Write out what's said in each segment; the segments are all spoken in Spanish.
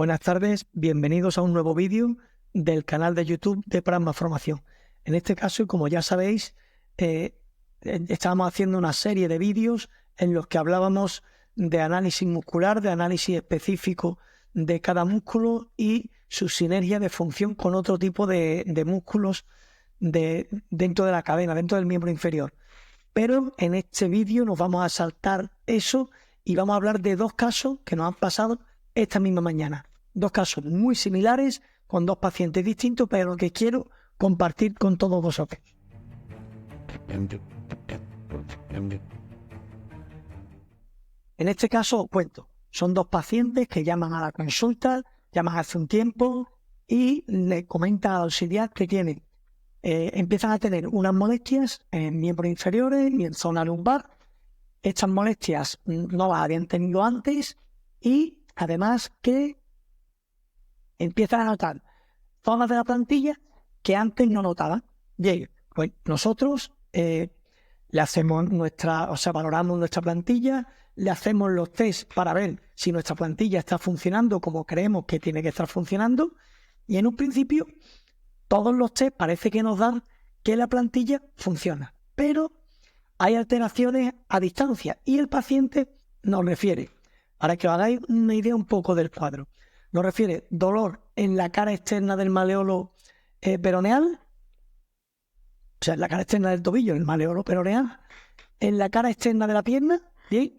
Buenas tardes, bienvenidos a un nuevo vídeo del canal de YouTube de Pragma Formación. En este caso, como ya sabéis, estábamos haciendo una serie de vídeos en los que hablábamos de análisis muscular, de análisis específico de cada músculo y su sinergia de función con otro tipo de músculos dentro de la cadena, dentro del miembro inferior. Pero en este vídeo nos vamos a saltar eso y vamos a hablar de dos casos que nos han pasado esta misma mañana. Dos casos muy similares con dos pacientes distintos, pero que quiero compartir con todos vosotros. En este caso os cuento, son dos pacientes que llaman a la consulta, llaman hace un tiempo y le comentan al auxiliar que tienen, empiezan a tener unas molestias en miembros inferiores y en zona lumbar. Estas molestias no las habían tenido antes y además que empiezan a notar zonas de la plantilla que antes no notaban. Bien, pues nosotros le hacemos valoramos nuestra plantilla, le hacemos los test para ver si nuestra plantilla está funcionando como creemos que tiene que estar funcionando, y en un principio todos los test parece que nos dan que la plantilla funciona, pero hay alteraciones a distancia y el paciente nos refiere, para que os hagáis una idea un poco del cuadro, nos refiere dolor en la cara externa del maleolo peroneal, o sea, en la cara externa del tobillo, el maleolo peroneal, en la cara externa de la pierna, bien,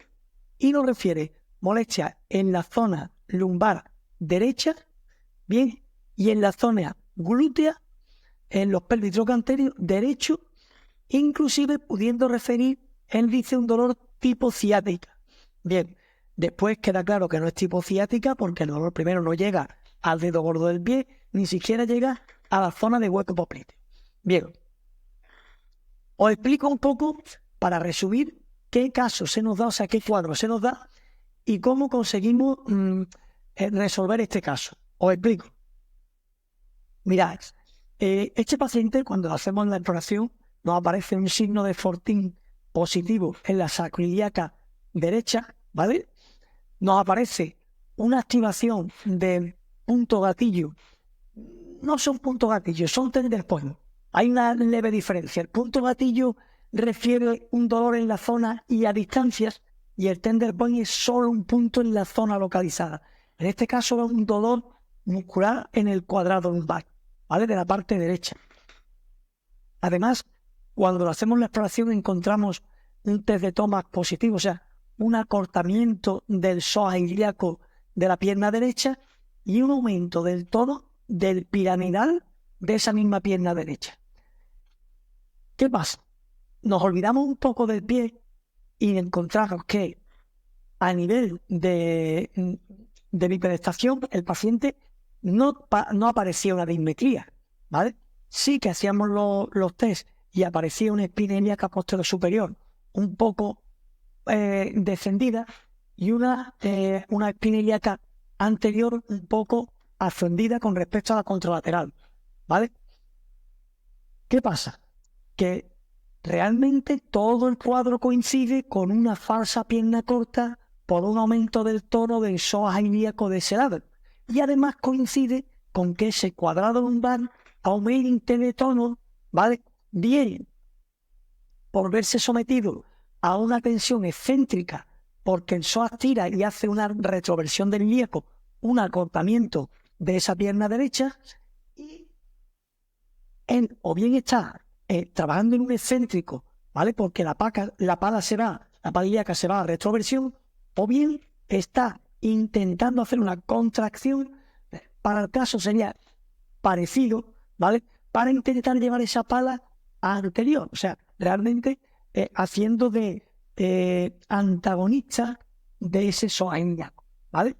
y nos refiere molestia en la zona lumbar derecha, bien, y en la zona glútea, en los pelvis trochanterios derecho, inclusive pudiendo referir, él dice un dolor tipo ciática. Bien, después queda claro que no es tipo ciática porque el dolor primero no llega al dedo gordo del pie, ni siquiera llega a la zona de hueco popliteo. Bien, os explico un poco para resumir qué caso se nos da, o sea, qué cuadro se nos da y cómo conseguimos resolver este caso. Os explico. Mirad, este paciente, cuando hacemos la exploración, nos aparece un signo de Fortin positivo en la sacroiliaca derecha, ¿vale? Nos aparece una activación del punto gatillo. No son puntos gatillos, son tender point. Hay una leve diferencia. El punto gatillo refiere un dolor en la zona y a distancias, y el tender point es solo un punto en la zona localizada. En este caso es un dolor muscular en el cuadrado lumbar, ¿vale? De la parte derecha. Además, cuando hacemos la exploración encontramos un test de Thomas positivo, o sea, un acortamiento del psoas ilíaco de la pierna derecha y un aumento del tono del piramidal de esa misma pierna derecha. ¿Qué pasa? Nos olvidamos un poco del pie y encontramos que a nivel de bipedestación el paciente no aparecía una dismetría, ¿vale? Sí que hacíamos los test y aparecía una espina ilíaca posterior superior un poco descendida y una espina ilíaca anterior un poco ascendida con respecto a la contralateral, ¿vale? ¿Qué pasa? Que realmente todo el cuadro coincide con una falsa pierna corta por un aumento del tono del psoas ilíaco de ese lado. Y además coincide con que ese cuadrado lumbar aumente de tono, ¿vale? Bien, por verse sometido a una tensión excéntrica, porque el psoas tira y hace una retroversión del ilíaco, un acortamiento de esa pierna derecha, y él o bien está trabajando en un excéntrico, ¿vale? Porque la pala ilíaca se va a retroversión, o bien está intentando hacer una contracción, para el caso sería parecido, ¿vale? Para intentar llevar esa pala anterior, o sea, realmente haciendo de antagonista de ese psoas ilíaco, ¿vale?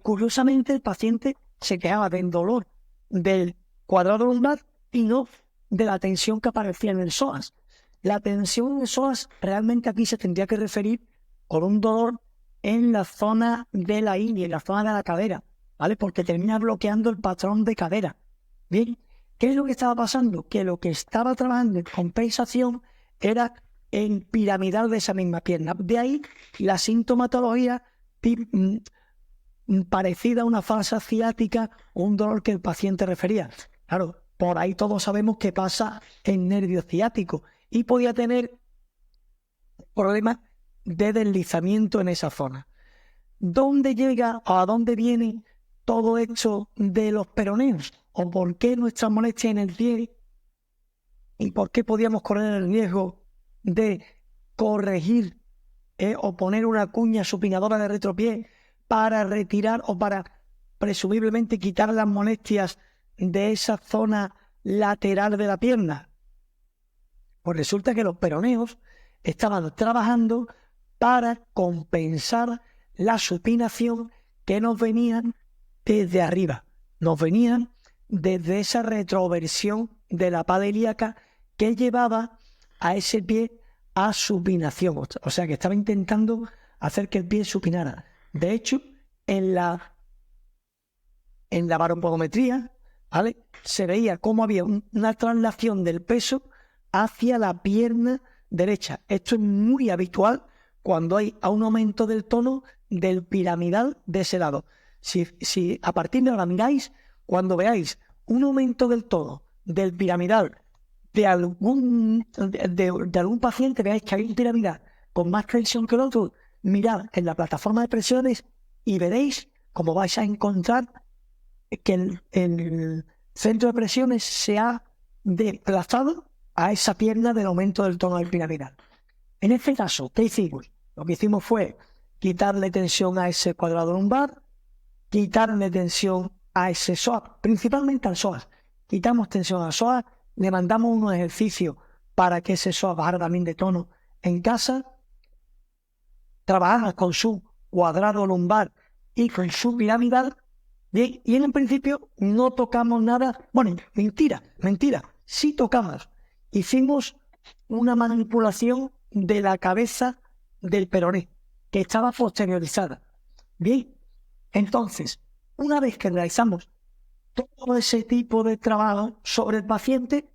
Curiosamente el paciente se quejaba del dolor del cuadrado lumbar y no de la tensión que aparecía en el psoas. La tensión en el psoas realmente aquí se tendría que referir con un dolor en la zona de la ingle, en la zona de la cadera, ¿vale? Porque termina bloqueando el patrón de cadera. Bien, ¿qué es lo que estaba pasando? Que lo que estaba trabajando en compensación era el piramidal de esa misma pierna. De ahí la sintomatología parecida a una falsa ciática o un dolor que el paciente refería. Claro, por ahí todos sabemos que pasa el nervio ciático y podía tener problemas de deslizamiento en esa zona. ¿Dónde llega o a dónde viene todo esto de los peroneos? ¿O por qué nuestra molestia en el pie? ¿Y por qué podíamos correr el riesgo de corregir o poner una cuña supinadora de retropié para retirar o para presumiblemente quitar las molestias de esa zona lateral de la pierna? Pues resulta que los peroneos estaban trabajando para compensar la supinación que nos venían desde arriba, nos venían desde esa retroversión de la pala ilíaca que llevaba a ese pie a supinación, o sea que estaba intentando hacer que el pie supinara. De hecho, en la baropodometría, ¿vale?, se veía cómo había una traslación del peso hacia la pierna derecha. Esto es muy habitual cuando hay un aumento del tono del piramidal de ese lado. Si a partir de ahora miráis, cuando veáis un aumento del tono del piramidal de algún paciente, veáis que hay un piramidal con más tensión que el otro, mirad en la plataforma de presiones y veréis cómo vais a encontrar que el centro de presiones se ha desplazado a esa pierna del aumento del tono del piramidal. En este caso, ¿qué hicimos? Lo que hicimos fue quitarle tensión a ese cuadrado lumbar, quitarle tensión a ese psoas, principalmente al psoas. Quitamos tensión al psoas, le mandamos unos ejercicios para que ese psoas bajara también de tono en casa, trabajamos con su cuadrado lumbar y con su piramidal, bien, y en el principio no tocamos nada. Bueno, mentira, sí tocamos. Hicimos una manipulación de la cabeza del peroné, que estaba posteriorizada. Bien, entonces, una vez que realizamos todo ese tipo de trabajo sobre el paciente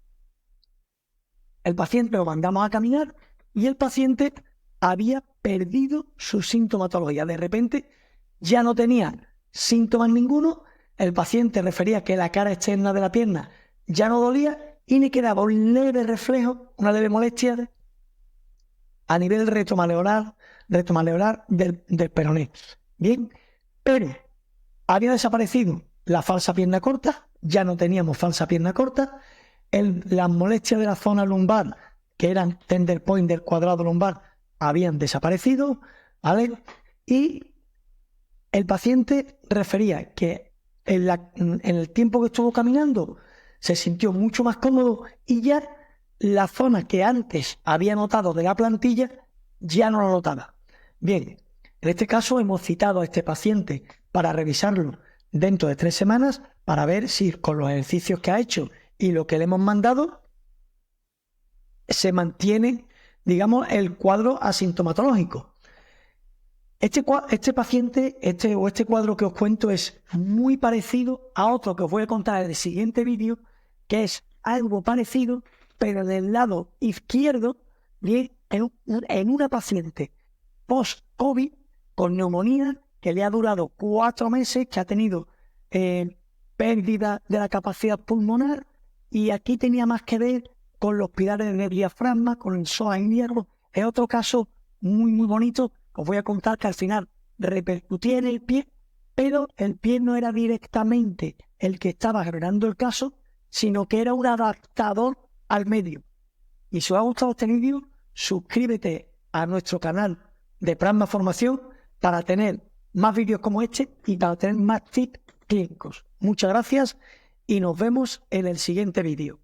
lo mandamos a caminar y el paciente había perdido su sintomatología. De repente ya no tenía síntomas ninguno, el paciente refería que la cara externa de la pierna ya no dolía y le quedaba un leve reflejo, una leve molestia a nivel retromaleolar del peroné. Bien, pero había desaparecido la falsa pierna corta, ya no teníamos falsa pierna corta, las molestias de la zona lumbar, que eran tender point del cuadrado lumbar, habían desaparecido, ¿vale? Y el paciente refería que en el tiempo que estuvo caminando se sintió mucho más cómodo y ya la zona que antes había notado de la plantilla ya no lo notaba. Bien, en este caso hemos citado a este paciente para revisarlo dentro de 3 semanas para ver si con los ejercicios que ha hecho y lo que le hemos mandado se mantiene, digamos, el cuadro asintomatológico. Este cuadro que os cuento es muy parecido a otro que os voy a contar en el siguiente vídeo, que es algo parecido, pero del lado izquierdo, bien, en una paciente post-COVID con neumonía que le ha durado 4 meses, que ha tenido pérdida de la capacidad pulmonar, y aquí tenía más que ver con los pilares del diafragma, con el psoas ilíaco. Es otro caso muy, muy bonito. Os voy a contar que al final repercutía en el pie, pero el pie no era directamente el que estaba generando el caso, sino que era un adaptador al medio. Y si os ha gustado este vídeo, suscríbete a nuestro canal de Prasma Formación para tener más vídeos como este y para tener más tips clínicos. Muchas gracias y nos vemos en el siguiente vídeo.